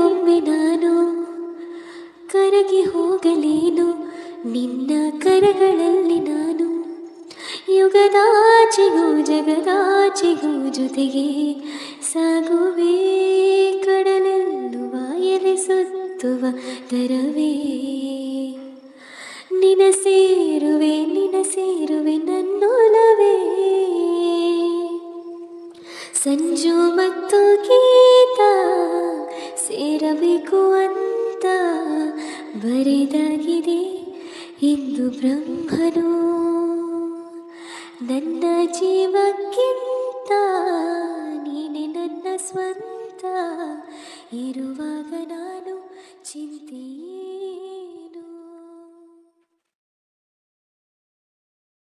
ಒಮ್ಮೆ ನಾನು ಕರಗಿ ಹೋಗಲೇನು ನಿನ್ನ ಕರಗಳಲ್ಲಿ ನಾನು ಯುಗದಾಚೆಗೂ ಜಗದಾಚೆಗೂ ಜೊತೆಗೆ ಸಾಗುವೆ ಕಡಲೆಲ್ಲುವ ಎಲೆ ಸುತ್ತುವ ತರವೇ ನಿನ ಸೇರುವೆ ನನ್ನೊಲವೇ ಸಂಜು ಮತ್ತು ಗೀತ ಸೇರಬೇಕು ಅಂತ ಬರೆದಾಗಿದೆ ಇಂದು ಬ್ರಹ್ಮನು ನನ್ನ ಜೀವಕ್ಕಿಂತ